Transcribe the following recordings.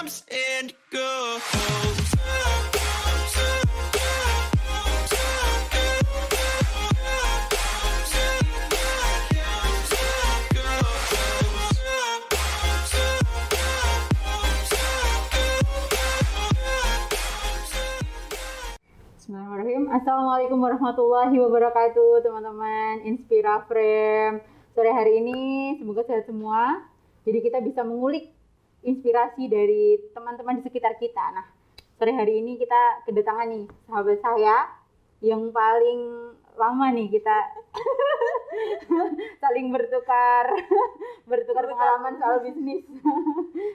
comes and goes. Bismillahirrahmanirrahim. Assalamualaikum warahmatullahi wabarakatuh, teman-teman Inspira Frame. Sore hari ini semoga sehat semua. Jadi kita bisa mengulik inspirasi dari teman-teman di sekitar kita. Nah, sore hari ini kita kedatangan nih sahabat saya yang paling lama nih kita saling bertukar pengalaman soal bisnis.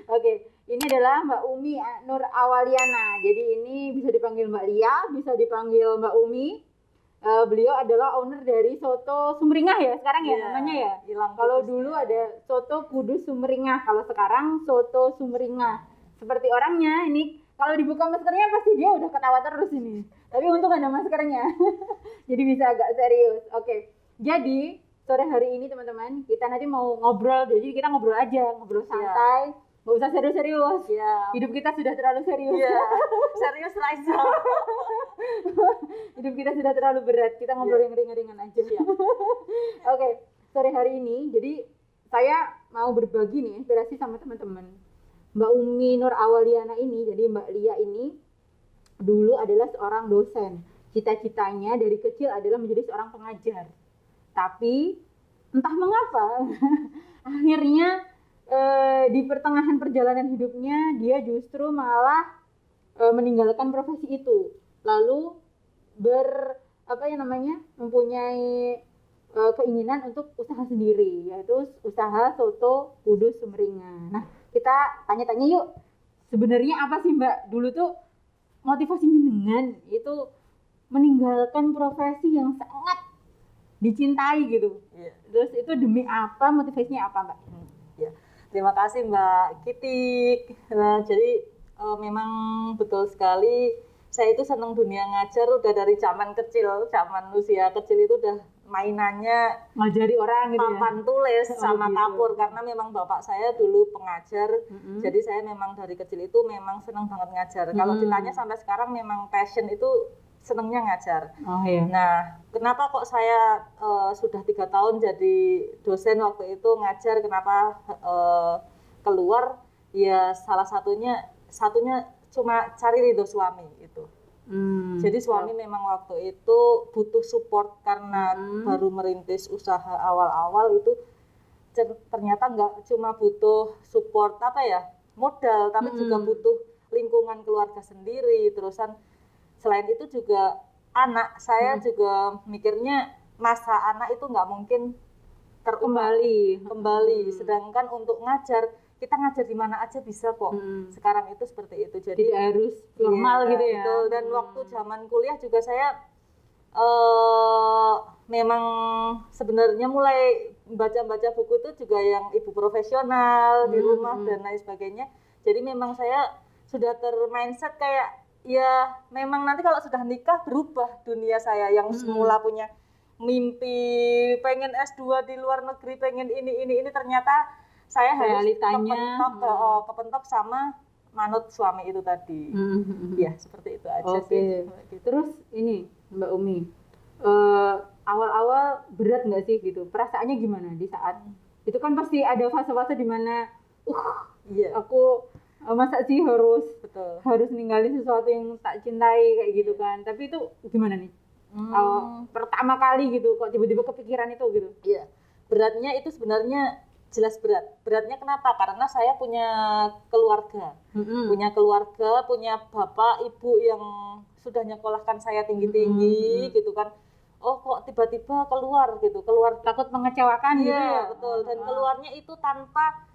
Oke, ini adalah Mbak Umi Nur Awaliana. Jadi ini bisa dipanggil Mbak Lia, bisa dipanggil Mbak Umi. Beliau adalah owner dari Soto Sumringah ya sekarang ya namanya ya. Kalau dulu ada Soto Kudus Sumringah, kalau sekarang Soto Sumringah. Seperti orangnya ini, kalau dibuka maskernya pasti dia udah ketawa terus ini. Tapi untung ada maskernya, jadi bisa agak serius. Oke, jadi sore hari ini teman-teman kita nanti mau ngobrol. Jadi kita ngobrol aja, ngobrol santai. Nggak usah serius-serius. Hidup kita sudah terlalu serius. Serius lah itu. Hidup kita sudah terlalu berat. Kita ngobrol yang ringan-ringan aja. Oke, sore hari ini jadi saya mau berbagi nih inspirasi sama teman-teman. Mbak Umi Nur Awaliana ini, jadi Mbak Lia ini dulu adalah seorang dosen. Cita-citanya dari kecil adalah menjadi seorang pengajar. Tapi entah mengapa akhirnya di pertengahan perjalanan hidupnya dia justru malah meninggalkan profesi itu, lalu mempunyai keinginan untuk usaha sendiri, yaitu usaha Soto Kudus Sumringah. Nah, kita tanya-tanya yuk, sebenarnya apa sih Mbak dulu tuh motivasinya dengan itu meninggalkan profesi yang sangat dicintai gitu. Terus itu demi apa, motivasinya apa Mbak? Terima kasih Mbak Kitik. Nah, jadi memang betul sekali saya itu senang dunia ngajar udah dari zaman kecil, zaman usia kecil itu udah mainannya ngajari orang gitu papan tulis sama gitu. kapur, karena memang bapak saya dulu pengajar. Jadi saya memang dari kecil itu memang senang banget ngajar. Kalau ditanya sampai sekarang memang passion itu senengnya ngajar. Nah, kenapa kok saya sudah 3 tahun jadi dosen waktu itu ngajar, kenapa keluar? Ya salah satunya cuma cari ridho suami itu. Jadi suami memang waktu itu butuh support karena baru merintis usaha awal-awal itu, ternyata nggak cuma butuh support modal, tapi juga butuh lingkungan keluarga sendiri. Terusan selain itu juga anak saya juga mikirnya masa anak itu nggak mungkin kembali. Sedangkan untuk ngajar, kita ngajar di mana aja bisa kok. Sekarang itu seperti itu. Jadi harus formal gitu ya. Betul. Dan waktu zaman kuliah juga saya memang sebenarnya mulai baca-baca buku itu juga yang ibu profesional di rumah dan lain sebagainya. Jadi memang saya sudah termindset kayak ya memang nanti kalau sudah nikah berubah dunia saya yang semula punya mimpi pengen S2 di luar negeri, pengen ini ternyata saya harus kepentok sama manut suami itu tadi. Ya seperti itu aja sih. Terus ini Mbak Umi, awal-awal berat nggak sih gitu? Perasaannya gimana di saat itu? Kan pasti ada fase-fase di mana aku masa sih harus ninggalin sesuatu yang tak cintai kayak gitu kan. Tapi itu gimana nih? Pertama kali gitu kok tiba-tiba kepikiran itu gitu. Iya. Beratnya itu sebenarnya jelas berat. Beratnya kenapa? Karena saya punya keluarga. Punya bapak, ibu yang sudah nyekolahkan saya tinggi-tinggi gitu kan. Oh kok tiba-tiba keluar Takut mengecewakan gitu ya. Betul. Dan keluarnya itu tanpa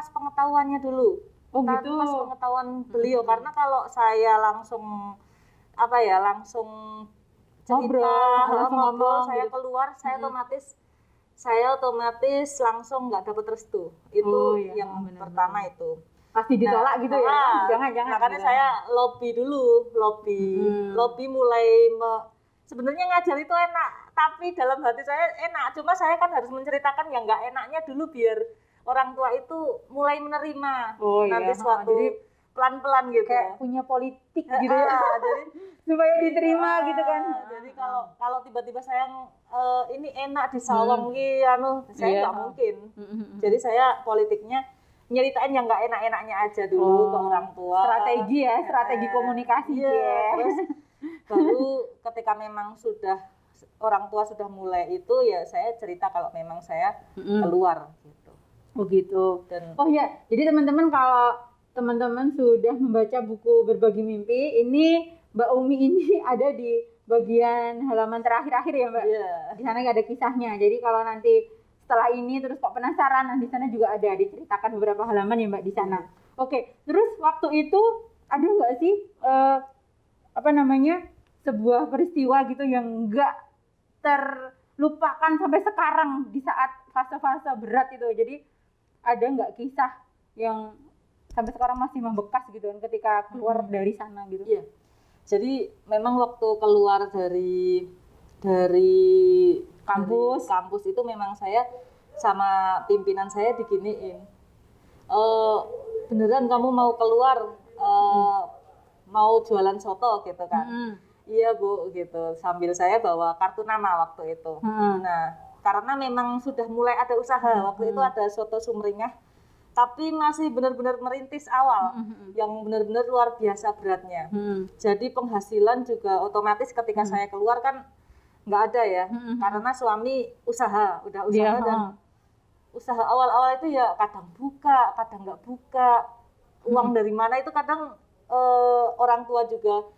sepengetahuannya dulu. Tanpa sepengetahuan beliau, karena kalau saya langsung ngobrol, saya gitu. Keluar, saya otomatis langsung nggak dapat restu. Itu yang pertama itu. Pasti ditolak gitu ya? Jangan. Makanya saya lobby mulai sebenarnya ngajar itu enak, tapi dalam hati saya enak. Cuma saya kan harus menceritakan yang nggak enaknya dulu biar orang tua itu mulai menerima. Nanti suatu pelan-pelan gitu. Kayak punya politik gitu ya. Jadi supaya diterima gitu kan. Jadi kalau tiba-tiba saya ini enak disawang saya nggak mungkin. Jadi saya politiknya nyeritain yang nggak enak-enaknya aja dulu ke orang tua. Strategi ya, strategi komunikasi ya. Terus baru ketika memang orang tua sudah mulai itu ya saya cerita kalau memang saya keluar gitu. Oh gitu. Oh ya, jadi teman-teman kalau teman-teman sudah membaca buku Berbagi Mimpi, ini Mbak Umi ini ada di bagian halaman terakhir-akhir ya Mbak. Di sana ada kisahnya. Jadi kalau nanti setelah ini terus kok penasaran, nah di sana juga ada diceritakan beberapa halaman ya Mbak di sana. Oke, terus waktu itu ada nggak sih sebuah peristiwa gitu yang nggak terlupakan sampai sekarang di saat fase-fase berat itu? Jadi ada nggak kisah yang sampai sekarang masih membekas gitu kan ketika keluar dari sana gitu? Iya. Jadi memang waktu keluar dari kampus itu memang saya sama pimpinan saya diginiin, beneran kamu mau keluar mau jualan soto gitu kan? Iya Bu gitu, sambil saya bawa kartu nama waktu itu. Nah karena memang sudah mulai ada usaha waktu itu, ada soto Sumringah tapi masih benar-benar merintis awal, yang benar-benar luar biasa beratnya. Jadi penghasilan juga otomatis ketika saya keluar kan nggak ada ya, karena suami udah usaha dan usaha awal-awal itu ya kadang buka, kadang nggak buka. Uang dari mana itu kadang orang tua juga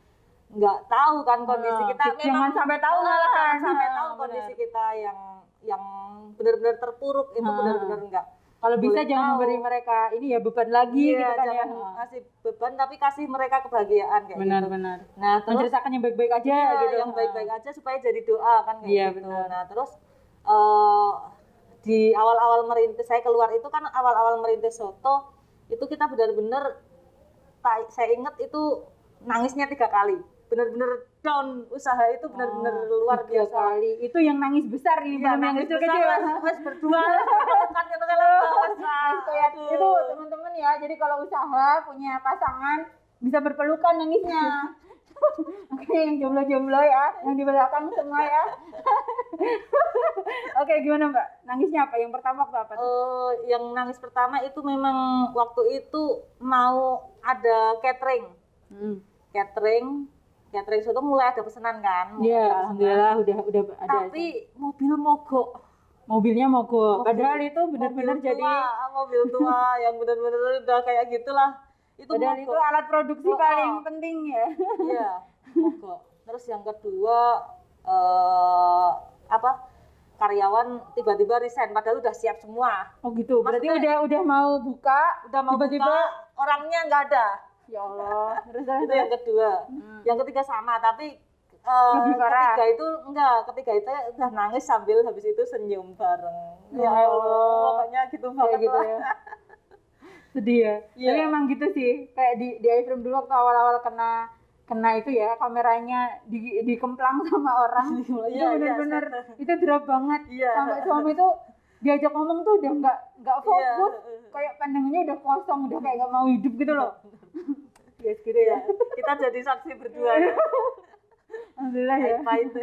nggak tahu kan kondisi kita. Jangan sampai tahu kan, sampai tahu kondisi kita yang benar-benar terpuruk itu benar-benar nggak. Kalau bisa jangan memberi mereka ini ya beban lagi gitu kan ya. Kasih beban tapi kasih mereka kebahagiaan kayak gitu. Benar. Nah, terus menceritakan yang baik-baik aja gitu. Yang baik-baik aja supaya jadi doa kan kayak gitu. Benar. Nah, terus di awal-awal merintis saya keluar itu kan awal-awal merintis soto itu kita benar-benar saya ingat itu nangisnya 3 kali. Benar-benar down, usaha itu benar-benar luar biasa. 3 kali. Itu yang nangis besar ini, belum yang kecil-kecil. Mas berdua kan itu itu teman-teman ya. Jadi kalau usaha punya pasangan bisa berpelukan nangisnya. Oke, yang jomblo-jomblo ya, yang di belakang semua ya. Oke, gimana Mbak? Nangisnya apa? Yang pertama waktu apa tuh? Yang nangis pertama itu memang waktu itu mau ada catering. Catering soto mulai ada pesanan kan? Iya, alhamdulillah udah ada. Tapi mobil mogok. Mobilnya mogok. Padahal itu benar-benar jadi mobil tua yang benar-benar udah kayak gitulah. Itu padahal mogok. Itu alat produksi paling penting ya. Iya, mogok. Terus yang kedua karyawan tiba-tiba resign padahal udah siap semua. Oh gitu. Berarti udah mau buka, tiba-tiba orangnya nggak ada. Ya Allah. Terus itu yang kedua. Yang ketiga sama, tapi ketiga itu udah nangis sambil habis itu senyum bareng. Ya Allah, pokoknya gitu banget gitu ya. Sedih ya. Tapi emang gitu sih. Kayak di iFrame dulu waktu awal-awal kena itu ya, kameranya dikemplang sama orang. Itu benar-benar itu drop banget. Sampai suami itu diajak ngomong tuh udah nggak fokus, kayak pandangannya udah kosong, udah kayak nggak mau hidup gitu loh. Yes gitu ya. Kita jadi saksi berdua ya. Alhamdulillah ya. Itu.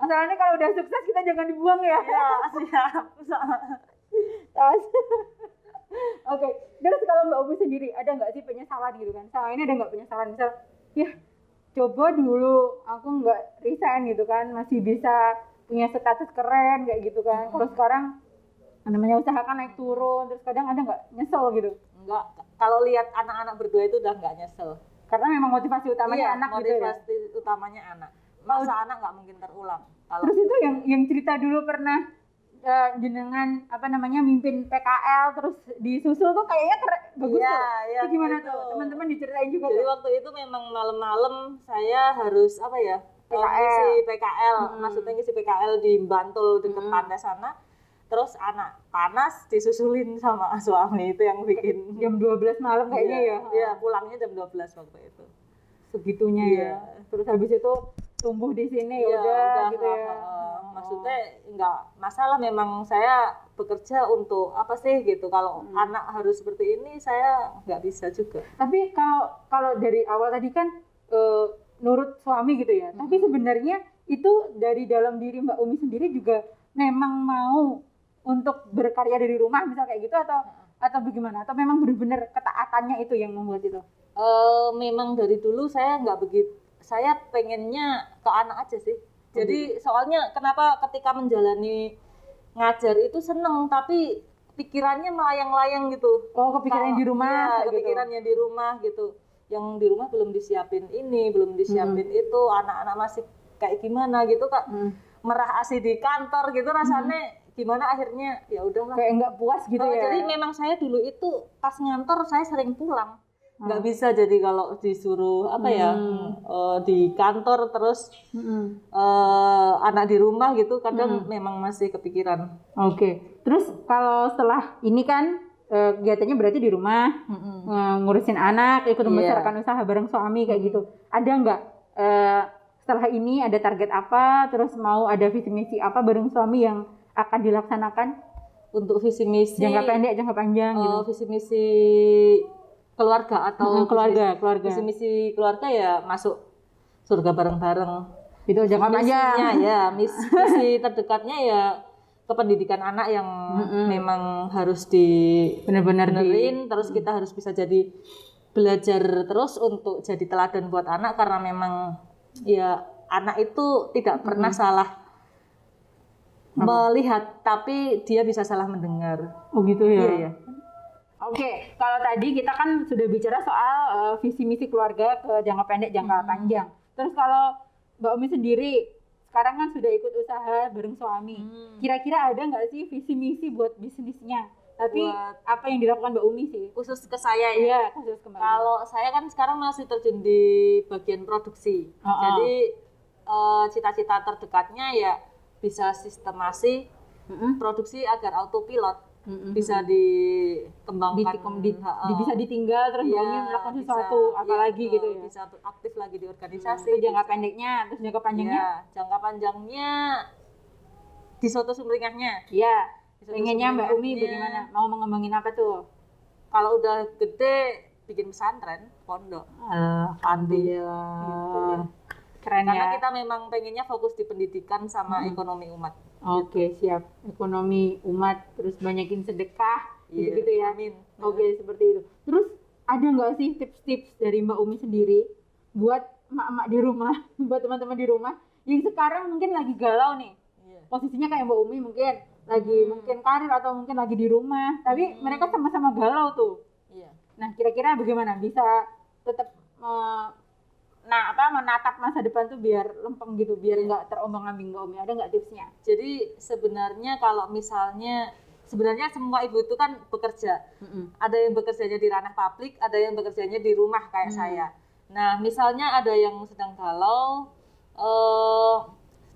Masalahnya kalau udah sukses kita jangan dibuang ya. Iya, siap. Oke, terus kalau Mbak Umi sendiri ada nggak sih penyesalan gitu kan? Selama ini ada nggak penyesalan misal, ya coba dulu aku nggak resign gitu kan, masih bisa punya status keren kayak gitu kan. Kalau sekarang namanya usaha kan naik turun, terus kadang ada nggak nyesel gitu? Enggak, kalau lihat anak-anak berdua itu udah nggak nyesel. Karena memang motivasi utamanya anak gitu ya? Motivasi utamanya anak. Masa anak nggak mungkin terulang. Terus itu yang cerita dulu pernah jenengan mimpin PKL terus disusul tuh kayaknya bagus tuh. Itu gimana tuh? Teman-teman diceritain juga. Jadi waktu itu memang malam-malam saya harus ngisi PKL. Maksudnya ngisi PKL di Bantul dekat pantai sana. Terus anak panas disusulin sama suami, itu yang bikin jam 12 malam kayaknya ya. Iya, pulangnya jam 12 waktu itu. Segitunya ya. Terus habis itu tumbuh di sini udah gitu ya. Maksudnya nggak masalah, memang saya bekerja untuk apa sih gitu. Kalau anak harus seperti ini saya nggak bisa juga. Tapi kalau dari awal tadi kan nurut suami gitu ya. Tapi sebenarnya itu dari dalam diri Mbak Umi sendiri juga memang mau untuk berkarya dari rumah misal kayak gitu atau bagaimana? Atau memang benar-benar ketaatannya itu yang membuat itu? Memang dari dulu saya nggak begitu. Saya pengennya ke anak aja sih. Jadi soalnya kenapa ketika menjalani ngajar itu seneng, tapi pikirannya melayang-layang gitu. Oh, kepikiran di rumah? Iya, kepikirannya di rumah gitu. Yang di rumah belum disiapin ini, belum disiapin itu, anak-anak masih kayak gimana gitu Kak. Merah asi di kantor gitu rasanya gimana, akhirnya ya udahlah. Kayak nggak puas gitu ya. Jadi memang saya dulu itu pas ngantor saya sering pulang. Nggak bisa jadi kalau disuruh di kantor terus anak di rumah gitu kadang memang masih kepikiran. Oke. Terus kalau setelah ini kan kegiatannya berarti di rumah ngurusin anak, ikut membesarkan usaha bareng suami kayak gitu. Ada nggak setelah ini ada target apa? Terus mau ada visi misi apa bareng suami yang akan dilaksanakan? Untuk visi misi jangka pendek, jangka panjang gitu. Visi misi keluarga atau keluarga. Visi misi keluarga ya masuk surga bareng-bareng. Itu jangka panjang. Ya, misi terdekatnya ya ke pendidikan anak yang memang harus benar-benar benerin, terus kita harus bisa jadi belajar terus untuk jadi teladan buat anak, karena memang ya anak itu tidak pernah salah melihat, tapi dia bisa salah mendengar. Oh gitu ya. Iya. Oke, kalau tadi kita kan sudah bicara soal visi misi keluarga ke jangka pendek, jangka panjang. Terus kalau Mbak Umi sendiri sekarang kan sudah ikut usaha bareng suami. Kira-kira ada nggak sih visi misi buat bisnisnya? Tapi apa yang dilakukan Mbak Umi sih? Khusus ke saya ya? Iya, khusus ke Mbak Umi. Kalau saya kan sekarang masih terjun di bagian produksi. Jadi cita-cita terdekatnya ya bisa sistemasi produksi agar autopilot. Bisa dikembangkan, bisa ditinggal terus Mbak Umi melakukan sesuatu apalagi gitu ya. Bisa aktif lagi di organisasi. Itu jangka pendeknya, terus jangka panjangnya? Ya, jangka panjangnya di soto sumringahnya. Iya. Pengennya Mbak Umi bagaimana? Mau mengembangin apa tuh? Kalau udah gede bikin pesantren, pondok. Alhamdulillah. Gitu. Keren Karena ya. kita memang pengennya fokus di pendidikan sama ekonomi umat. Oke, siap. Ekonomi umat, terus banyakin sedekah, gitu-gitu ya. Amin. Oke, seperti itu. Terus ada nggak sih tips-tips dari Mbak Umi sendiri buat emak-emak di rumah, buat teman-teman di rumah yang sekarang mungkin lagi galau nih? Posisinya kayak Mbak Umi mungkin lagi mungkin karir atau mungkin lagi di rumah, tapi mereka sama-sama galau tuh. Nah, kira-kira bagaimana bisa tetap menatap masa depan tuh biar lempeng gitu, biar nggak terombang-ambing Mbak Umi? Ada nggak tipsnya? Jadi sebenarnya kalau misalnya semua ibu itu kan bekerja. Ada yang bekerjanya di ranah publik, ada yang bekerjanya di rumah kayak saya. Nah, misalnya ada yang sedang galau,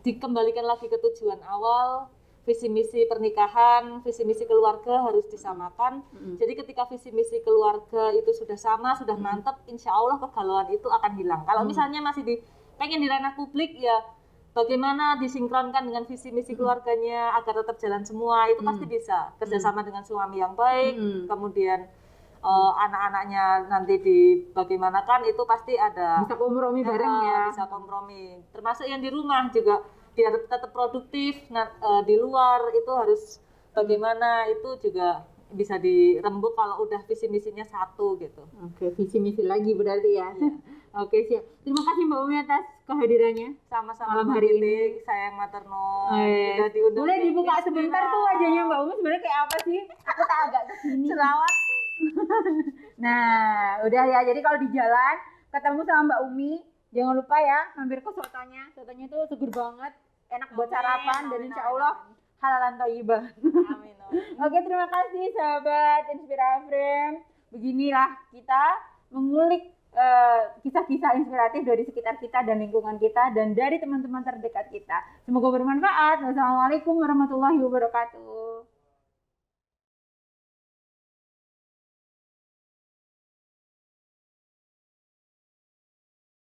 dikembalikan lagi ke tujuan awal. Visi misi pernikahan, visi misi keluarga harus disamakan. Jadi ketika visi misi keluarga itu sudah sama, sudah mantap, insya Allah kegalauan itu akan hilang. Kalau misalnya masih pengen di ranah publik, ya bagaimana disinkronkan dengan visi misi keluarganya agar tetap jalan semua, itu pasti bisa. Kerjasama dengan suami yang baik, kemudian anak-anaknya nanti bagaimanakan, itu pasti ada. Bisa kompromi bareng ya. Bisa kompromi. Termasuk yang di rumah juga biar tetap produktif. Di luar itu harus bagaimana, itu juga bisa dirembuk kalau udah visi misinya satu gitu. Oke, visi misi lagi berarti ya. Oke, siap. Terima kasih Mbak Umi atas kehadirannya. Sama-sama malam hari ini. Sayang materno. Udah diundang. Boleh dibuka sebentar tuh wajahnya Mbak Umi sebenarnya kayak apa sih? Aku tak agak kesini. Jerawat. Nah, udah ya. Jadi kalau di jalan ketemu sama Mbak Umi, jangan lupa ya mampir ke sotonya. Sotonya tuh seger banget, enak buat sarapan, dan insya Allah halalan thayyibah. Amin. Oke, terima kasih sahabat Inspiraframe. Beginilah kita mengulik kisah-kisah inspiratif dari sekitar kita dan lingkungan kita dan dari teman-teman terdekat kita. Semoga bermanfaat. Wassalamualaikum warahmatullahi wabarakatuh.